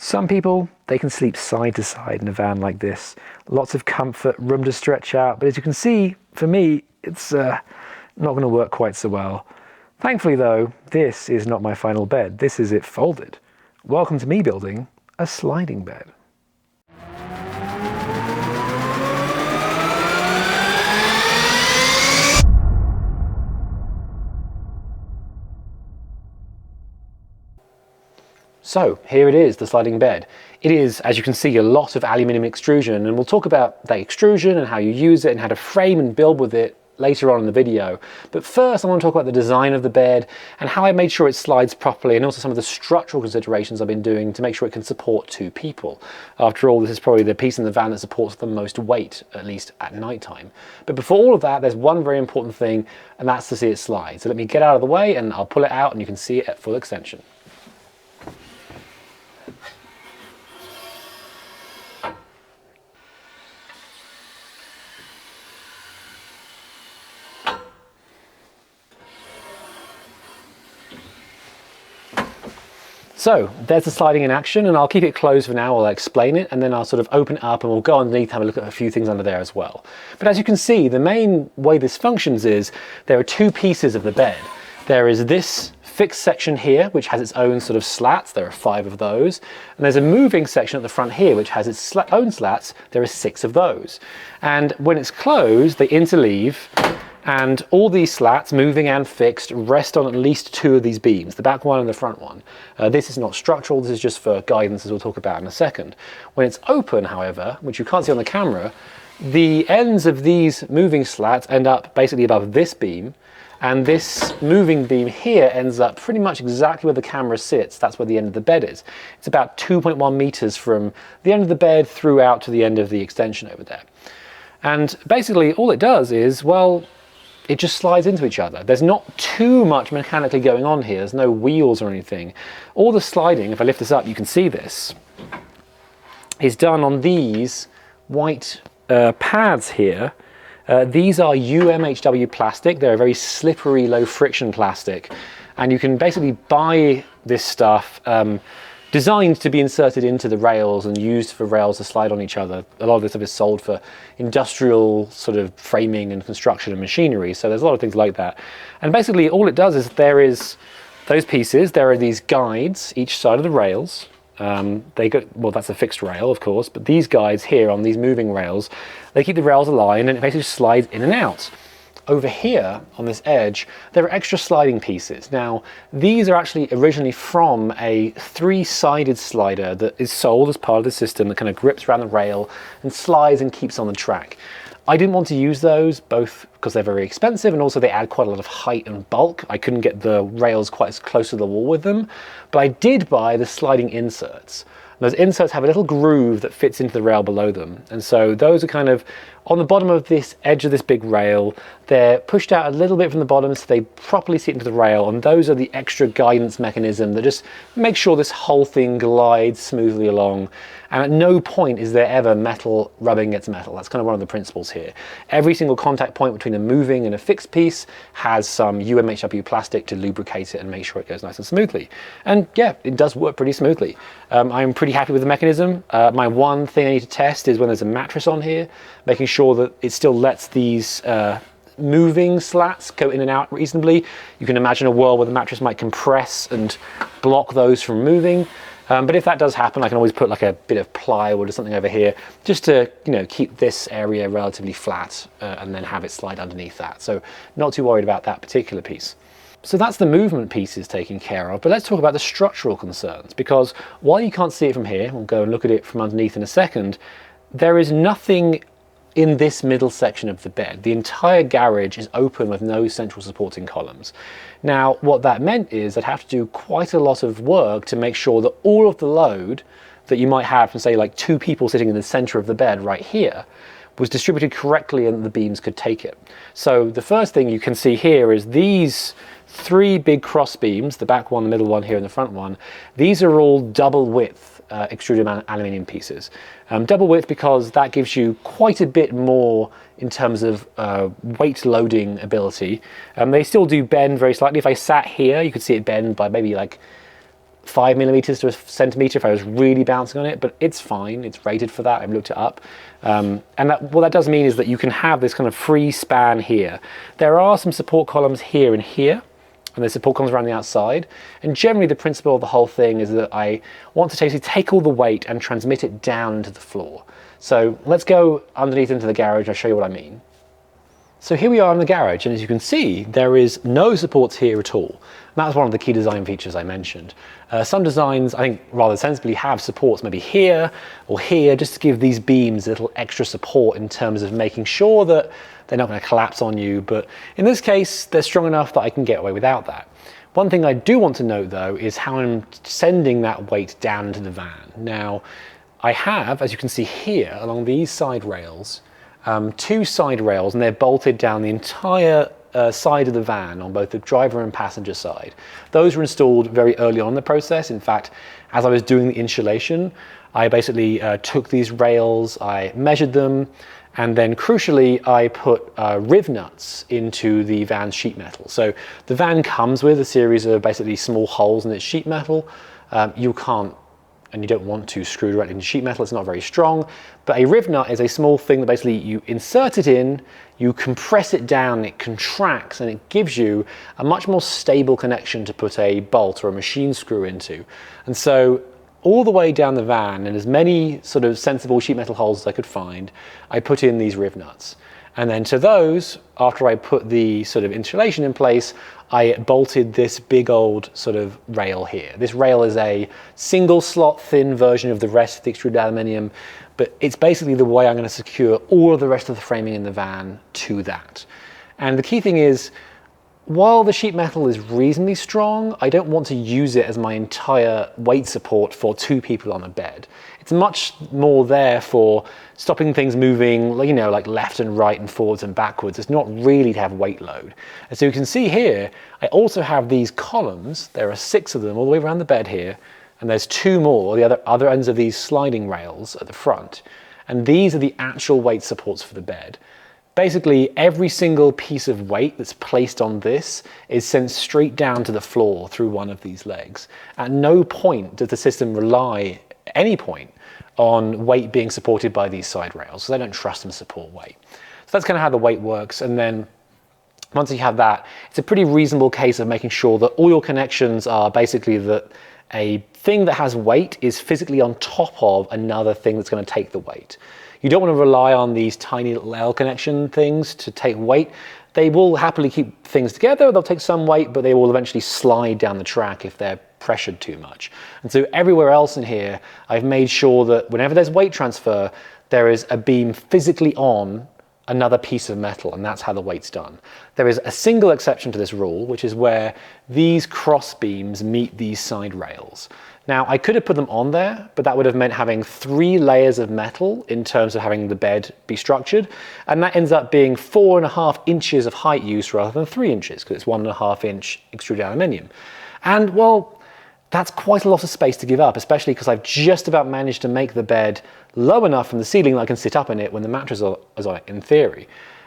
Some people, they can sleep side to side in a van like this. Lots of comfort, room to stretch out, but as you can see, for me, it's not going to work quite so well. Thankfully though, this is not my final bed. This is it folded. Welcome to me building a sliding bed. So here it is, the sliding bed. It is, as you can see, a lot of aluminium extrusion, and we'll talk about the extrusion and how you use it and how to frame and build with it later on in the video. But first I want to talk about the design of the bed and how I made sure it slides properly, and also some of the structural considerations I've been doing to make sure it can support 2 people. After all, this is probably the piece in the van that supports the most weight, at least at night time. But before all of that, there's one very important thing, and that's to see it slide. So let me get out of the way and I'll pull it out and you can see it at full extension. So there's the sliding in action, and I'll keep it closed for now while I explain it, and then I'll sort of open it up and we'll go underneath and have a look at a few things under there as well. But as you can see, the main way this functions is there are 2 pieces of the bed. There is this fixed section here, which has its own sort of slats. There are 5 of those. And there's a moving section at the front here, which has its own slats. There are 6 of those. And when it's closed, they interleave, and all these slats, moving and fixed, rest on at least 2 of these beams, the back one and the front one. This is not structural, this is just for guidance, as we'll talk about in a second. When it's open, however, which you can't see on the camera, the ends of these moving slats end up basically above this beam, and this moving beam here ends up pretty much exactly where the camera sits. That's where the end of the bed is. It's about 2.1 meters from the end of the bed through out to the end of the extension over there. And basically all it does is, well, it just slides into each other. There's not too much mechanically going on here. There's no wheels or anything. All the sliding, if I lift this up, you can see this, is done on these white pads here. These are UMHW plastic. They're a very slippery, low friction plastic. And you can basically buy this stuff designed to be inserted into the rails and used for rails to slide on each other. A lot of this stuff is sold for industrial sort of framing and construction and machinery, so there's a lot of things like that. And basically all it does is there is those pieces, there are these guides each side of the rails. They go, well, that's a fixed rail, of course, but these guides here on these moving rails, they keep the rails aligned and it basically slides in and out. Over here on this edge, there are extra sliding pieces. Now, these are actually originally from a 3-sided slider that is sold as part of the system that kind of grips around the rail and slides and keeps on the track. I didn't want to use those, both because they're very expensive and also they add quite a lot of height and bulk. I couldn't get the rails quite as close to the wall with them, but I did buy the sliding inserts. Those inserts have a little groove that fits into the rail below them. And so those are kind of on the bottom of this edge of this big rail. They're pushed out a little bit from the bottom so they properly sit into the rail. And those are the extra guidance mechanism that just make sure this whole thing glides smoothly along. And at no point is there ever metal rubbing against metal. That's kind of one of the principles here. Every single contact point between a moving and a fixed piece has some UMHW plastic to lubricate it and make sure it goes nice and smoothly. And yeah, it does work pretty smoothly. I'm pretty happy with the mechanism. My one thing I need to test is when there's a mattress on here, making sure that it still lets these moving slats go in and out reasonably. You can imagine a world where the mattress might compress and block those from moving. But if that does happen, I can always put like a bit of plywood or something over here just to, you know, keep this area relatively flat and then have it slide underneath that. So not too worried about that particular piece. So that's the movement pieces taken care of, but let's talk about the structural concerns, because while you can't see it from here, we'll go and look at it from underneath in a second, there is nothing in this middle section of the bed. The entire garage is open with no central supporting columns. Now, what that meant is I'd have to do quite a lot of work to make sure that all of the load that you might have from, say, like 2 people sitting in the center of the bed right here was distributed correctly and the beams could take it. So the first thing you can see here is these 3 big cross beams, the back one, the middle one here, and the front one. These are all double width extruded aluminium pieces. Double width because that gives you quite a bit more in terms of weight loading ability. They still do bend very slightly. If I sat here, you could see it bend by maybe like 5 millimeters to a centimeter if I was really bouncing on it, but it's fine. It's rated for that. I've looked it up. And what that does mean is that you can have this kind of free span here. There are some support columns here and here, and there's support columns around the outside. And generally the principle of the whole thing is that I want to basically take all the weight and transmit it down into the floor. So let's go underneath into the garage. I'll show you what I mean. So here we are in the garage, and as you can see, there is no supports here at all. And that's one of the key design features I mentioned. Some designs, I think, rather sensibly have supports maybe here or here, just to give these beams a little extra support in terms of making sure that they're not going to collapse on you. But in this case, they're strong enough that I can get away without that. One thing I do want to note, though, is how I'm sending that weight down into the van. Now, I have, as you can see here, along these side rails, 2 side rails, and they're bolted down the entire side of the van on both the driver and passenger side. Those were installed very early on in the process. In fact, as I was doing the insulation, I basically took these rails, I measured them, and then crucially, I put riv nuts into the van's sheet metal. So the van comes with a series of basically small holes in its sheet metal. You can't, and you don't want to, screw directly into sheet metal. It's not very strong. But a riv nut is a small thing that basically you insert it in, you compress it down, it contracts, and it gives you a much more stable connection to put a bolt or a machine screw into. And so all the way down the van, in as many sort of sensible sheet metal holes as I could find, I put in these riv nuts. And then to those, after I put the sort of insulation in place, I bolted this big old sort of rail here. This rail is a single slot thin version of the rest of the extruded aluminium, but it's basically the way I'm going to secure all of the rest of the framing in the van to that. And the key thing is, while the sheet metal is reasonably strong, I don't want to use it as my entire weight support for 2 people on a bed. It's much more there for stopping things moving, you know, like left and right and forwards and backwards. It's not really to have weight load. And so you can see here, I also have these columns. There are 6 of them all the way around the bed here, and there's 2 more, the other ends of these sliding rails at the front. And these are the actual weight supports for the bed. Basically, every single piece of weight that's placed on this is sent straight down to the floor through one of these legs. At no point does the system rely, at any point, on weight being supported by these side rails, because I don't trust them to support weight. So that's kind of how the weight works. And then once you have that, it's a pretty reasonable case of making sure that all your connections are basically that a thing that has weight is physically on top of another thing that's going to take the weight. You don't want to rely on these tiny little L connection things to take weight. They will happily keep things together. They'll take some weight, but they will eventually slide down the track if they're pressured too much. And so everywhere else in here, I've made sure that whenever there's weight transfer, there is a beam physically on another piece of metal, and that's how the weight's done. There is a single exception to this rule, which is where these cross beams meet these side rails. Now, I could have put them on there, but that would have meant having 3 layers of metal in terms of having the bed be structured, and that ends up being 4.5 inches of height use rather than 3 inches, because it's 1.5 inch extruded aluminium. And well, that's quite a lot of space to give up, especially because I've just about managed to make the bed low enough from the ceiling that I can sit up in it when the mattress is on it, in theory.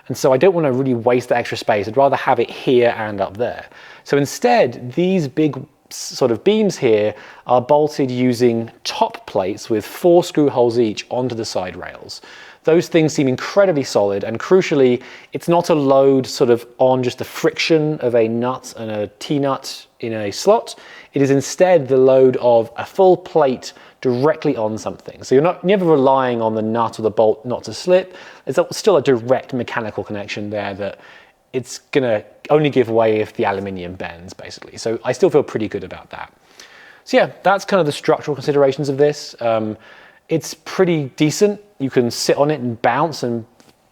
And so I don't want to really waste that extra space. I'd rather have it here and up there. So instead, these big sort of beams here are bolted using top plates with 4 screw holes each onto the side rails. Those things seem incredibly solid, and crucially, it's not a load sort of on just the friction of a nut and a T-nut in a slot. It is instead the load of a full plate directly on something. So you're never relying on the nut or the bolt not to slip. It's still a direct mechanical connection there that it's gonna only give way if the aluminium bends, basically. So I still feel pretty good about that. So yeah, that's kind of the structural considerations of this. It's pretty decent. You can sit on it and bounce and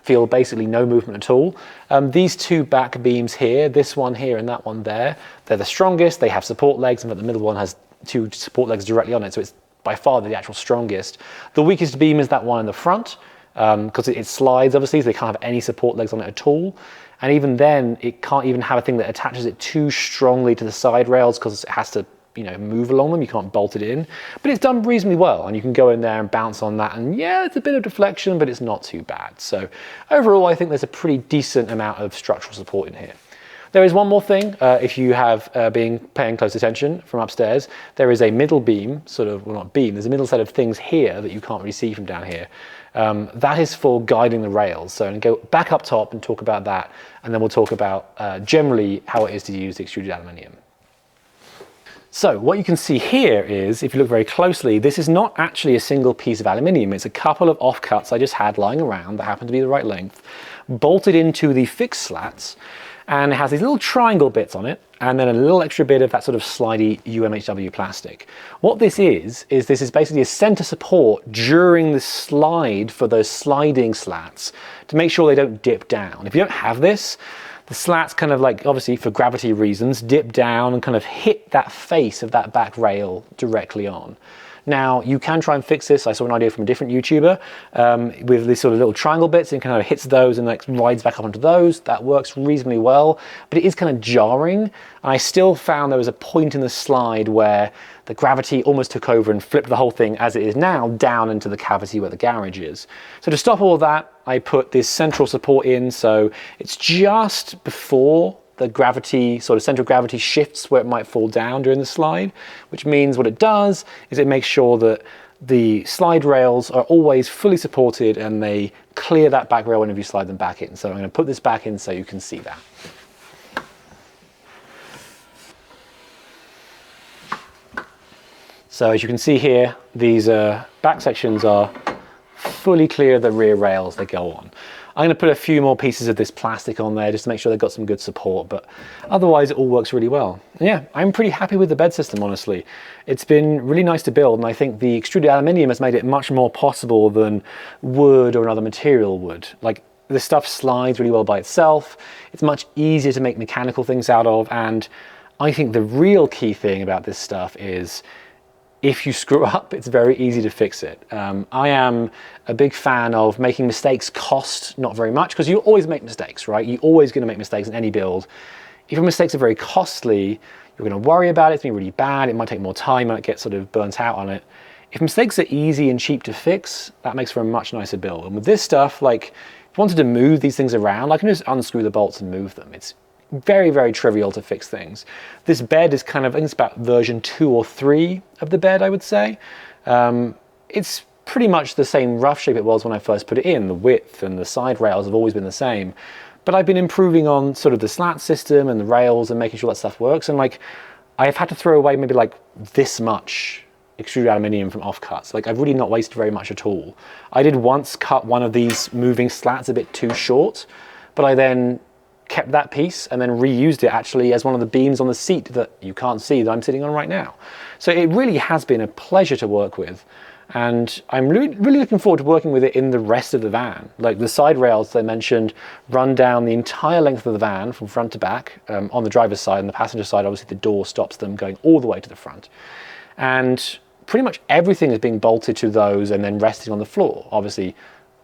feel basically no movement at all. These 2 back beams here, this one here and that one there, they're the strongest. They have support legs, and the middle one has 2 support legs directly on it, so it's by far the actual strongest. The weakest beam is that one in the front, because it slides, obviously, so they can't have any support legs on it at all. And even then, it can't even have a thing that attaches it too strongly to the side rails, because it has to, you know, move along them. You can't bolt it in. But it's done reasonably well, and you can go in there and bounce on that, and yeah, it's a bit of deflection, but it's not too bad. So overall, I think there's a pretty decent amount of structural support in here. There is one more thing, if you have been paying close attention from upstairs, there is a middle beam, sort of, well not beam, there's a middle set of things here that you can't really see from down here. That is for guiding the rails. So I'm going to go back up top and talk about that, and then we'll talk about generally how it is to use the extruded aluminium. So what you can see here is, if you look very closely, this is not actually a single piece of aluminium. It's a couple of offcuts I just had lying around that happen to be the right length, bolted into the fixed slats, and it has these little triangle bits on it, and then a little extra bit of that sort of slidey UMHW plastic. What this is this is basically a center support during the slide for those sliding slats to make sure they don't dip down. If you don't have this, the slats kind of like, obviously for gravity reasons, dip down and kind of hit that face of that back rail directly on. Now, you can try and fix this. I saw an idea from a different YouTuber with these sort of little triangle bits, and kind of hits those and like rides back up onto those. That works reasonably well, but it is kind of jarring. And I still found there was a point in the slide where the gravity almost took over and flipped the whole thing as it is now down into the cavity where the garage is. So to stop all of that, I put this central support in, so it's just before the gravity, sort of center of gravity shifts where it might fall down during the slide, which means what it does is it makes sure that the slide rails are always fully supported and they clear that back rail whenever you slide them back in. So I'm going to put this back in so you can see that. So as you can see here, these back sections are fully clear of the rear rails they go on. I'm going to put a few more pieces of this plastic on there just to make sure they've got some good support, but otherwise it all works really well. And yeah, I'm pretty happy with the bed system, honestly. It's been really nice to build, and I think the extruded aluminium has made it much more possible than wood or another material would. Like, this stuff slides really well by itself. It's much easier to make mechanical things out of, and I think the real key thing about this stuff is if you screw up, it's very easy to fix it. I am a big fan of making mistakes cost not very much, because you always make mistakes, right? You're always going to make mistakes in any build. If your mistakes are very costly, you're going to worry about it, it's going to be really bad, it might take more time, you might get sort of burnt out on it. If mistakes are easy and cheap to fix, that makes for a much nicer build. And with this stuff, like, if you wanted to move these things around, I can just unscrew the bolts and move them. It's very, very trivial to fix things. This bed is kind of, I think it's about version 2 or 3 of the bed, I would say. It's pretty much the same rough shape it was when I first put it in. The width and the side rails have always been the same. But I've been improving on sort of the slat system and the rails and making sure that stuff works. And like, I've had to throw away maybe like this much extruded aluminium from offcuts. Like, I've really not wasted very much at all. I did once cut one of these moving slats a bit too short, but I then kept that piece and then reused it actually as one of the beams on the seat that you can't see that I'm sitting on right now. So it really has been a pleasure to work with, and I'm really looking forward to working with it in the rest of the van. Like, the side rails they mentioned run down the entire length of the van from front to back on the driver's side, and the passenger side obviously the door stops them going all the way to the front. And pretty much everything is being bolted to those and then resting on the floor. Obviously,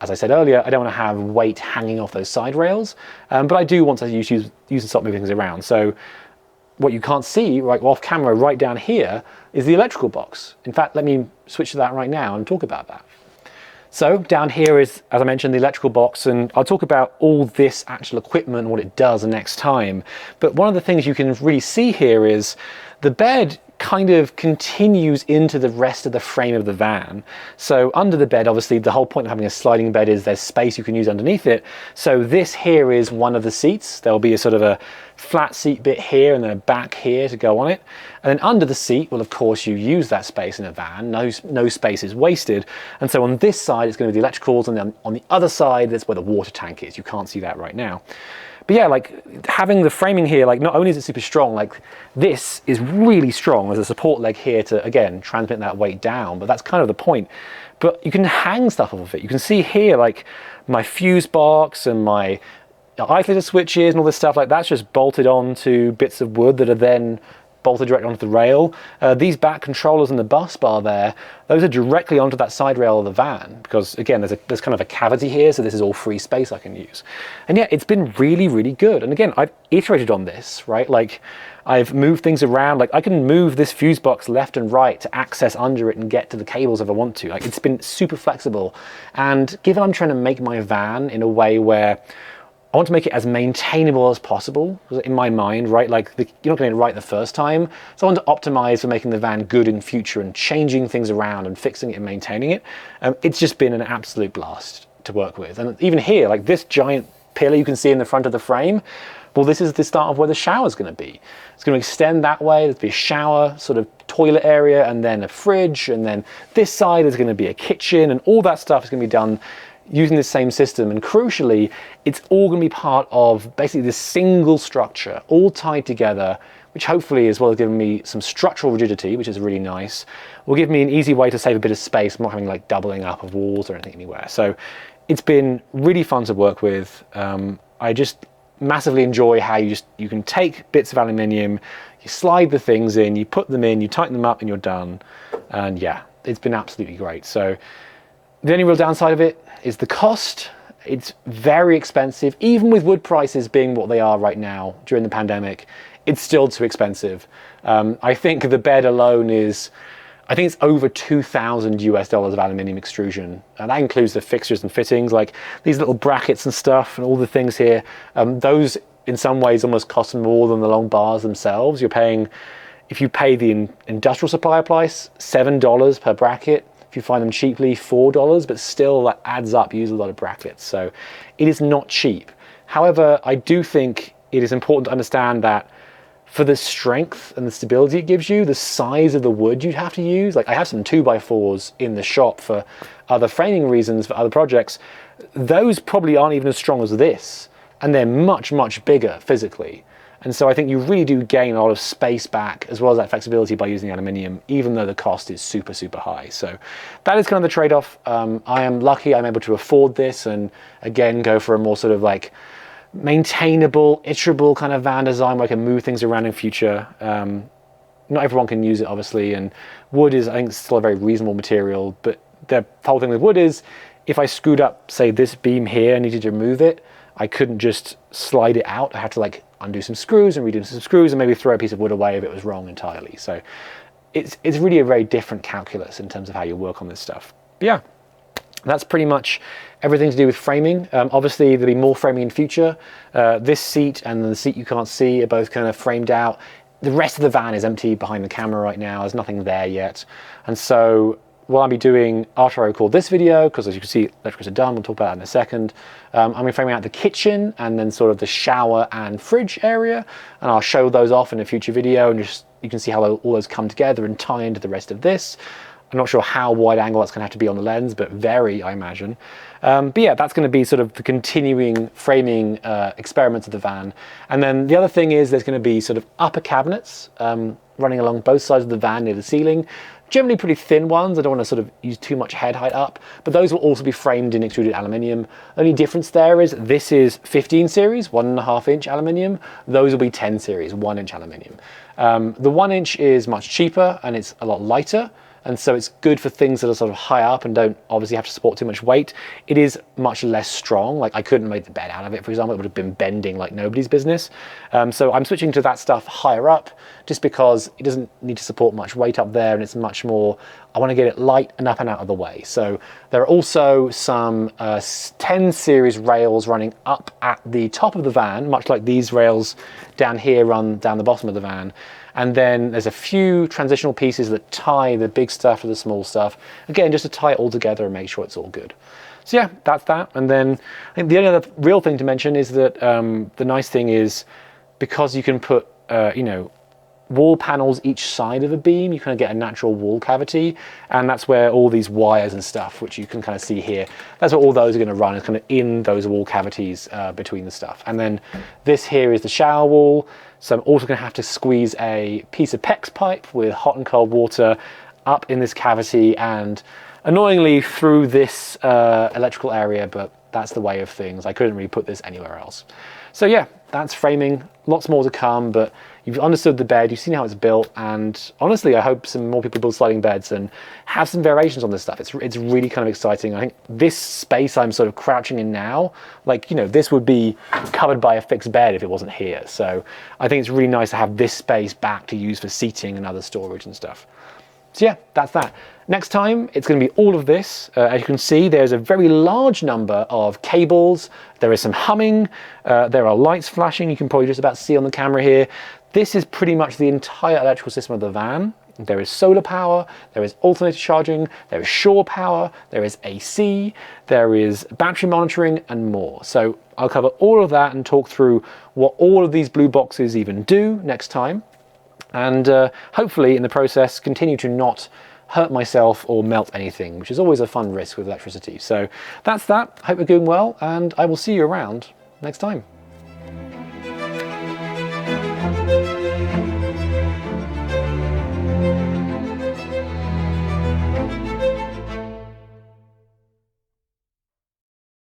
as I said earlier, I don't want to have weight hanging off those side rails, but I do want to use and stop moving things around. So what you can't see right off camera right down here is the electrical box. In fact, let me switch to that right now and talk about that. So down here is, as I mentioned, the electrical box, and I'll talk about all this actual equipment and what it does next time. But one of the things you can really see here is the bed kind of continues into the rest of the frame of the van. So under the bed, obviously the whole point of having a sliding bed is there's space you can use underneath it. So this here is one of the seats. There'll be a sort of a flat seat bit here and then a back here to go on it. And then under the seat, well, of course you use that space in a van, no space is wasted. And so on this side it's going to be the electricals, and then on the other side that's where the water tank is. You can't see that right now. But yeah, like, having the framing here, like, not only is it super strong, like, this is really strong. There's a support leg here to, again, transmit that weight down, but that's kind of the point. But you can hang stuff off of it. You can see here, like, my fuse box and my isolator switches and all this stuff, like, that's just bolted onto bits of wood that are then bolted directly onto the rail. These back controllers and the bus bar there, those are directly onto that side rail of the van, because again there's kind of a cavity here, so this is all free space I can use. And yeah, it's been really good. And again, I've iterated on this, right? Like, I've moved things around. Like, I can move this fuse box left and right to access under it and get to the cables if I want to. Like, it's been super flexible. And given I'm trying to make my van in a way where I want to make it as maintainable as possible in my mind, right? Like you're not getting it right the first time. So I want to optimize for making the van good in future and changing things around and fixing it and maintaining it. It's just been an absolute blast to work with. And even here, like this giant pillar you can see in the front of the frame, well, this is the start of where the shower is going to be. It's going to extend that way. There's be a shower, sort of toilet area, and then a fridge. And then this side is going to be a kitchen, and all that stuff is going to be done using the same system. And crucially, it's all going to be part of basically this single structure, all tied together, which hopefully, as well as giving me some structural rigidity, which is really nice, will give me an easy way to save a bit of space. I'm not having like doubling up of walls or anything anywhere. So it's been really fun to work with. I just massively enjoy how you can take bits of aluminium, you slide the things in, you put them in, you tighten them up, and you're done. And yeah, it's been absolutely great. So the only real downside of it is the cost. It's very expensive. Even with wood prices being what they are right now during the pandemic, it's still too expensive. I think the bed alone is, I think it's over $2,000 of aluminium extrusion. And that includes the fixtures and fittings, like these little brackets and stuff and all the things here. Those in some ways almost cost more than the long bars themselves. You're paying, if you pay the industrial supplier price, $7 per bracket. If you find them cheaply, $4, but still that adds up. You use a lot of brackets. So it is not cheap. However, I do think it is important to understand that for the strength and the stability it gives you, the size of the wood you'd have to use, like I have some 2x4s in the shop for other framing reasons for other projects. Those probably aren't even as strong as this, and they're much, much bigger physically. And so I think you really do gain a lot of space back as well as that flexibility by using aluminium, even though the cost is super, super high. So that is kind of the trade-off. I am lucky I'm able to afford this and again, go for a more sort of like maintainable, iterable kind of van design where I can move things around in future. Not everyone can use it, obviously, and wood is, I think, still a very reasonable material, but the whole thing with wood is if I screwed up, say, this beam here and needed to remove it, I couldn't just slide it out. I had to like undo some screws and redo some screws and maybe throw a piece of wood away if it was wrong entirely. So it's really a very different calculus in terms of how you work on this stuff. But yeah, that's pretty much everything to do with framing. Obviously, there'll be more framing in future. This seat and the seat you can't see are both kind of framed out. The rest of the van is empty behind the camera right now. There's nothing there yet. And so what I'll be doing after I record this video, because as you can see, electricals are done, we'll talk about that in a second. I'm going to be framing out the kitchen and then sort of the shower and fridge area. And I'll show those off in a future video, and just you can see how all those come together and tie into the rest of this. I'm not sure how wide angle that's going to have to be on the lens, but very, I imagine. But yeah, that's going to be sort of the continuing framing experiments of the van. And then the other thing is there's going to be sort of upper cabinets running along both sides of the van near the ceiling. Generally pretty thin ones. I don't want to sort of use too much head height up, but those will also be framed in extruded aluminium. Only difference there is this is 15 series, 1.5 inch aluminium. Those will be 10 series, 1 inch aluminium. The 1 inch is much cheaper and it's a lot lighter. And so it's good for things that are sort of high up and don't obviously have to support too much weight. It is much less strong. Like I couldn't make the bed out of it, for example. It would have been bending like nobody's business. So I'm switching to that stuff higher up just because it doesn't need to support much weight up there, and it's much more, I want to get it light and up and out of the way. So there are also some 10 series rails running up at the top of the van, much like these rails down here run down the bottom of the van. And then there's a few transitional pieces that tie the big stuff to the small stuff. Again, just to tie it all together and make sure it's all good. So yeah, that's that. And then I think the only other real thing to mention is that the nice thing is because you can put, you know, wall panels each side of a beam, you kind of get a natural wall cavity. And that's where all these wires and stuff, which you can kind of see here, that's where all those are going to run, is kind of in those wall cavities between the stuff. And then this here is the shower wall. So I'm also going to have to squeeze a piece of PEX pipe with hot and cold water up in this cavity and annoyingly through this electrical area, but that's the way of things. I couldn't really put this anywhere else. So yeah, that's framing. Lots more to come, but you've understood the bed, you've seen how it's built, and honestly, I hope some more people build sliding beds and have some variations on this stuff. It's really kind of exciting. I think this space I'm sort of crouching in now, like, you know, this would be covered by a fixed bed if it wasn't here. So I think it's really nice to have this space back to use for seating and other storage and stuff. So yeah, that's that. Next time, it's going to be all of this. As you can see, there's a very large number of cables. There is some humming. There are lights flashing. You can probably just about see on the camera here. This is pretty much the entire electrical system of the van. There is solar power, there is alternator charging, there is shore power, there is AC, there is battery monitoring and more. So I'll cover all of that and talk through what all of these blue boxes even do next time. And hopefully in the process continue to not hurt myself or melt anything, which is always a fun risk with electricity. So that's that. Hope you're doing well, and I will see you around next time.